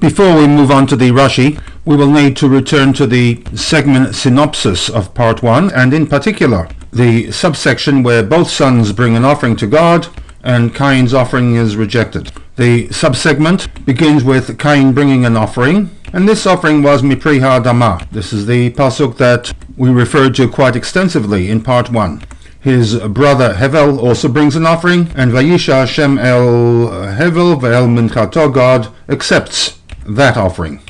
Before we move on to the Rashi, we will need to return to the segment synopsis of part 1, and in particular the subsection where both sons bring an offering to God and Cain's offering is rejected. The subsegment begins with Cain bringing an offering, and this offering was mipri ha'adamah. This is the pasuk that we referred to quite extensively in part 1. His brother Hevel also brings an offering, and Vayisha Hashem el Hevel ve'el minchato, God accepts that offering.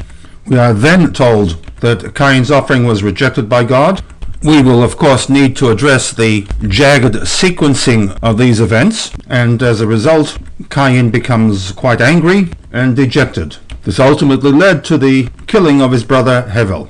We are then told that Cain's offering was rejected by God. We will of course need to address the jagged sequencing of these events, and as a result Cain becomes quite angry and dejected. This ultimately led to the killing of his brother Hevel.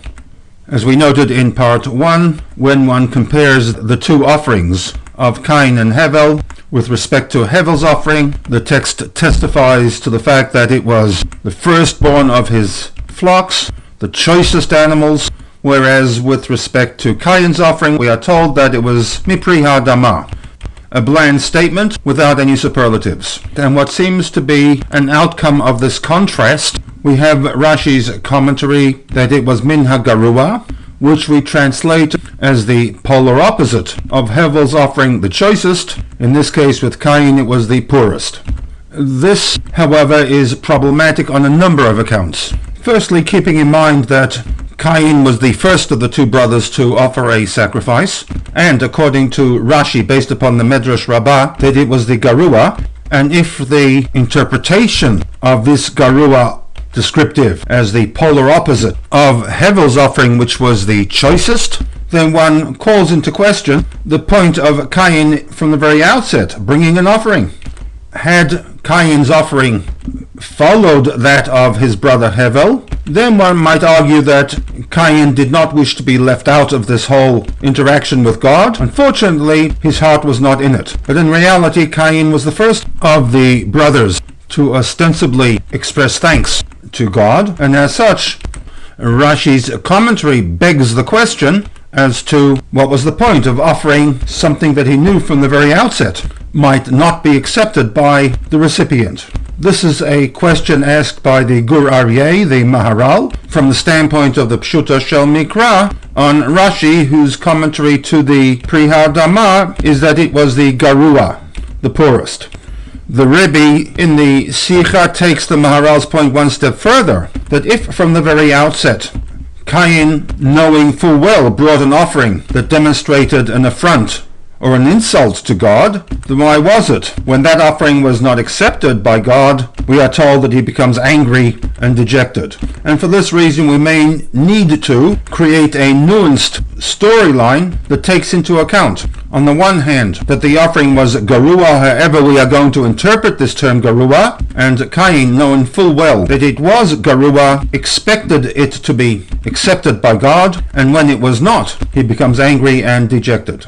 As we noted in part 1, when one compares the two offerings of Cain and Hevel, with respect to Hevel's offering, the text testifies to the fact that it was the firstborn of his flocks, the choicest animals, whereas with respect to Cain's offering, we are told that it was mipri ha'adamah, a bland statement without any superlatives. And what seems to be an outcome of this contrast, we have Rashi's commentary that it was min ha-GAROOAH, which we translate as the polar opposite of Hevel's offering, the choicest. In this case with Cain it was the poorest. This, however, is problematic on a number of accounts. Firstly, keeping in mind that Cain was the first of the two brothers to offer a sacrifice, and according to Rashi, based upon the Medrash Rabbah, that it was the GAROOAH, and if the interpretation of this GAROOAH descriptive as the polar opposite of Hevel's offering, which was the choicest, then one calls into question the point of Cain from the very outset, bringing an offering. Had Cain's offering followed that of his brother Hevel, then one might argue that Cain did not wish to be left out of this whole interaction with God. Unfortunately, his heart was not in it. But in reality, Cain was the first of the brothers to ostensibly express thanks to God, and as such, Rashi's commentary begs the question as to what was the point of offering something that he knew from the very outset might not be accepted by the recipient. This is a question asked by the Gur Aryeh, the Maharal, from the standpoint of the Pshuta Shel Mikra on Rashi, whose commentary to the Pri Ha'adamah is that it was the GAROOAH, the poorest. The Rebbe in the SICHAH takes the Maharal's point one step further, that if from the very outset Cain, knowing full well, brought an offering that demonstrated an affront or an insult to God, then why was it when that offering was not accepted by God, we are told that he becomes angry and dejected? And for this reason we may need to create a nuanced storyline that takes into account, on the one hand, that the offering was GAROOAH, however we are going to interpret this term GAROOAH, and Cain, knowing full well that it was GAROOAH, expected it to be accepted by God, and when it was not, he becomes angry and dejected.